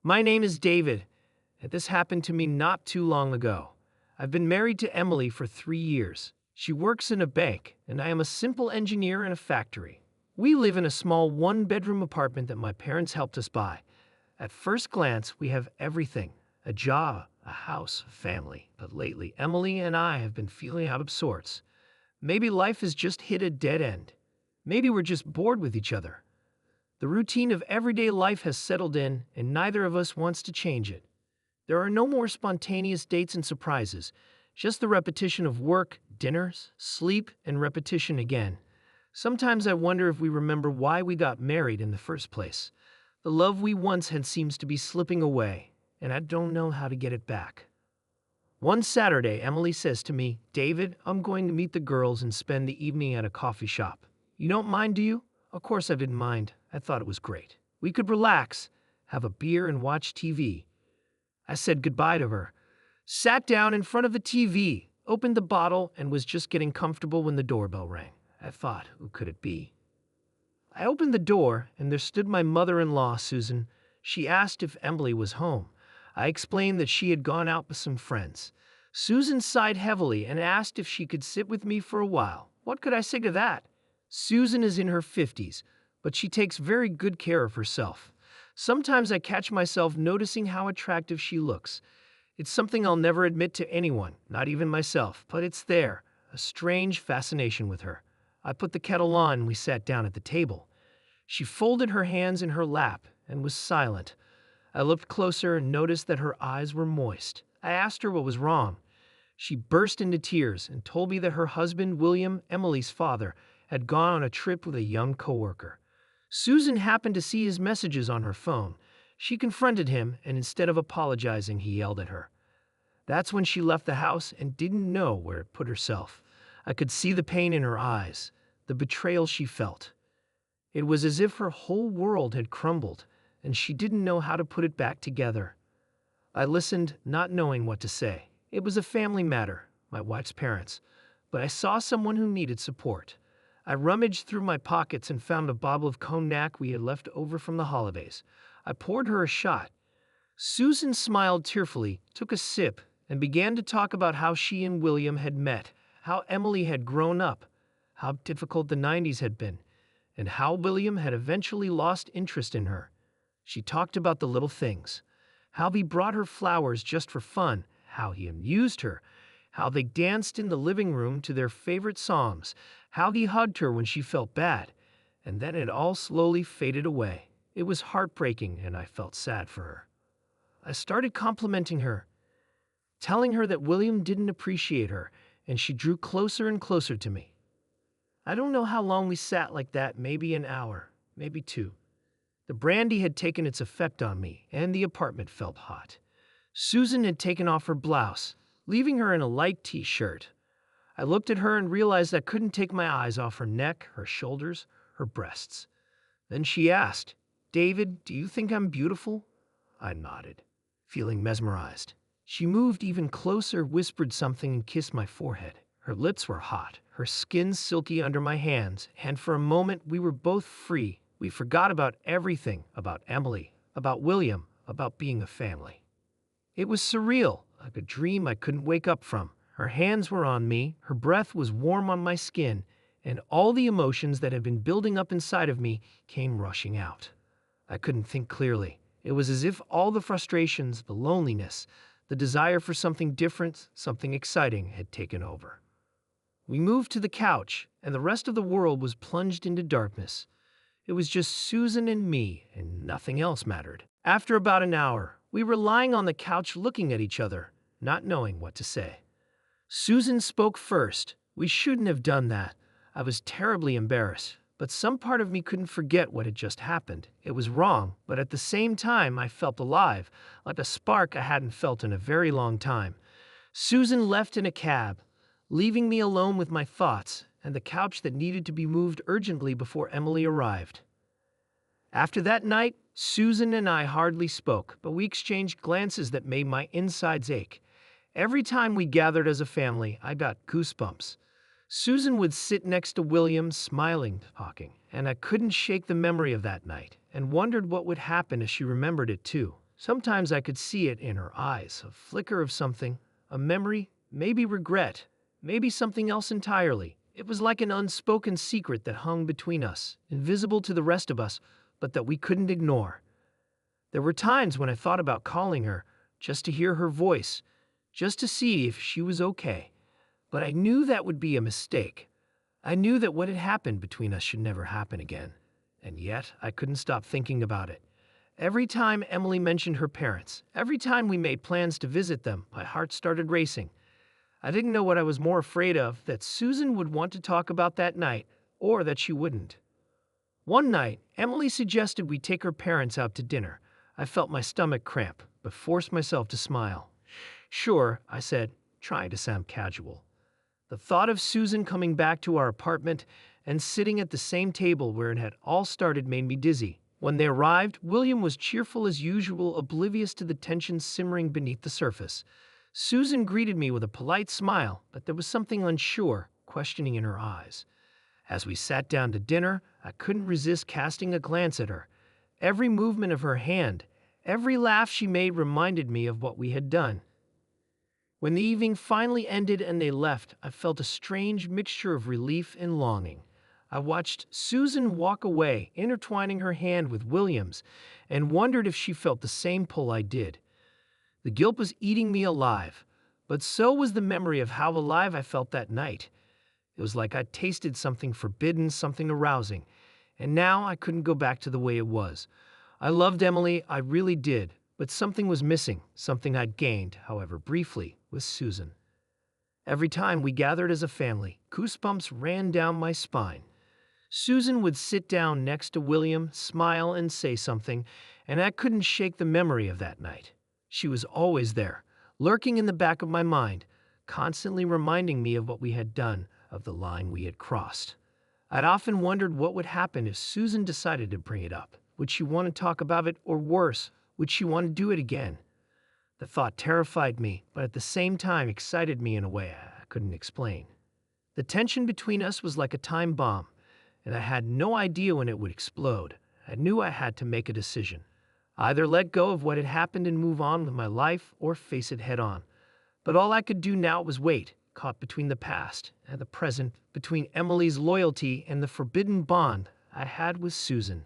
My name is David, and this happened to me not too long ago. I've been married to Emily for 3 years. She works in a bank, and I am a simple engineer in a factory. We live in a small one-bedroom apartment that my parents helped us buy. At first glance, we have everything: a job, a house, a family. But lately, Emily and I have been feeling out of sorts. Maybe life has just hit a dead end. Maybe we're just bored with each other. The routine of everyday life has settled in, and neither of us wants to change it. There are no more spontaneous dates and surprises, just the repetition of work, dinners, sleep, and repetition again. Sometimes I wonder if we remember why we got married in the first place. The love we once had seems to be slipping away, and I don't know how to get it back. One Saturday, Emily says to me, "David, I'm going to meet the girls and spend the evening at a coffee shop. You don't mind, do you?" Of course I didn't mind. I thought it was great. We could relax, have a beer, and watch TV. I said goodbye to her, sat down in front of the TV, opened the bottle, and was just getting comfortable when the doorbell rang. I thought, who could it be? I opened the door, and there stood my mother-in-law, Susan. She asked if Emily was home. I explained that she had gone out with some friends. Susan sighed heavily and asked if she could sit with me for a while. What could I say to that? Susan is in her 50s, but she takes very good care of herself. Sometimes I catch myself noticing how attractive she looks. It's something I'll never admit to anyone, not even myself, but it's there, a strange fascination with her. I put the kettle on and we sat down at the table. She folded her hands in her lap and was silent. I looked closer and noticed that her eyes were moist. I asked her what was wrong. She burst into tears and told me that her husband, William, Emily's father, had gone on a trip with a young coworker. Susan happened to see his messages on her phone. She confronted him, and instead of apologizing, he yelled at her. That's when she left the house and didn't know where to put herself. I could see the pain in her eyes, the betrayal she felt. It was as if her whole world had crumbled, and she didn't know how to put it back together. I listened, not knowing what to say. It was a family matter, my wife's parents, but I saw someone who needed support. I rummaged through my pockets and found a bottle of cognac we had left over from the holidays. I poured her a shot. Susan smiled tearfully, took a sip, and began to talk about how she and William had met, how Emily had grown up, how difficult the 90s had been, and how William had eventually lost interest in her. She talked about the little things, how he brought her flowers just for fun, how he amused her, how they danced in the living room to their favorite songs, how he hugged her when she felt bad, and then it all slowly faded away. It was heartbreaking, and I felt sad for her. I started complimenting her, telling her that William didn't appreciate her, and she drew closer and closer to me. I don't know how long we sat like that, maybe an hour, maybe two. The brandy had taken its effect on me, and the apartment felt hot. Susan had taken off her blouse, leaving her in a light t-shirt. I looked at her and realized I couldn't take my eyes off her neck, her shoulders, her breasts. Then she asked, "David, do you think I'm beautiful?" I nodded, feeling mesmerized. She moved even closer, whispered something, and kissed my forehead. Her lips were hot, her skin silky under my hands, and for a moment we were both free. We forgot about everything, about Emily, about William, about being a family. It was surreal, like a dream I couldn't wake up from. Her hands were on me, her breath was warm on my skin, and all the emotions that had been building up inside of me came rushing out. I couldn't think clearly. It was as if all the frustrations, the loneliness, the desire for something different, something exciting had taken over. We moved to the couch, and the rest of the world was plunged into darkness. It was just Susan and me, and nothing else mattered. After about an hour, we were lying on the couch looking at each other, not knowing what to say. Susan spoke first. We shouldn't have done that. I was terribly embarrassed, but some part of me couldn't forget what had just happened. It was wrong, but at the same time I felt alive, like a spark I hadn't felt in a very long time. Susan left in a cab, leaving me alone with my thoughts and the couch that needed to be moved urgently before Emily arrived. After that night, Susan and I hardly spoke, but we exchanged glances that made my insides ache. Every time we gathered as a family, I got goosebumps. Susan would sit next to William, smiling, talking, and I couldn't shake the memory of that night, and wondered what would happen if she remembered it too. Sometimes I could see it in her eyes, a flicker of something, a memory, maybe regret, maybe something else entirely. It was like an unspoken secret that hung between us, invisible to the rest of us, but that we couldn't ignore. There were times when I thought about calling her, just to hear her voice, just to see if she was okay. But I knew that would be a mistake. I knew that what had happened between us should never happen again. And yet, I couldn't stop thinking about it. Every time Emily mentioned her parents, every time we made plans to visit them, my heart started racing. I didn't know what I was more afraid of, that Susan would want to talk about that night, or that she wouldn't. One night, Emily suggested we take her parents out to dinner. I felt my stomach cramp, but forced myself to smile. Sure, I said, trying to sound casual. The thought of Susan coming back to our apartment and sitting at the same table where it had all started made me dizzy. When they arrived, William was cheerful as usual, oblivious to the tension simmering beneath the surface. Susan greeted me with a polite smile, but there was something unsure, questioning in her eyes. As we sat down to dinner, I couldn't resist casting a glance at her. Every movement of her hand, every laugh she made reminded me of what we had done. When the evening finally ended and they left, I felt a strange mixture of relief and longing. I watched Susan walk away, intertwining her hand with William's, and wondered if she felt the same pull I did. The guilt was eating me alive, but so was the memory of how alive I felt that night. It was like I'd tasted something forbidden, something arousing, and now I couldn't go back to the way it was. I loved Emily, I really did, but something was missing, something I'd gained, however briefly, with Susan. Every time we gathered as a family, goosebumps ran down my spine. Susan would sit down next to William, smile and say something, and I couldn't shake the memory of that night. She was always there, lurking in the back of my mind, constantly reminding me of what we had done, of the line we had crossed. I'd often wondered what would happen if Susan decided to bring it up. Would she want to talk about it, or worse, would she want to do it again? The thought terrified me, but at the same time excited me in a way I couldn't explain. The tension between us was like a time bomb, and I had no idea when it would explode. I knew I had to make a decision. Either let go of what had happened and move on with my life, or face it head on. But all I could do now was wait, caught between the past and the present, between Emily's loyalty and the forbidden bond I had with Susan.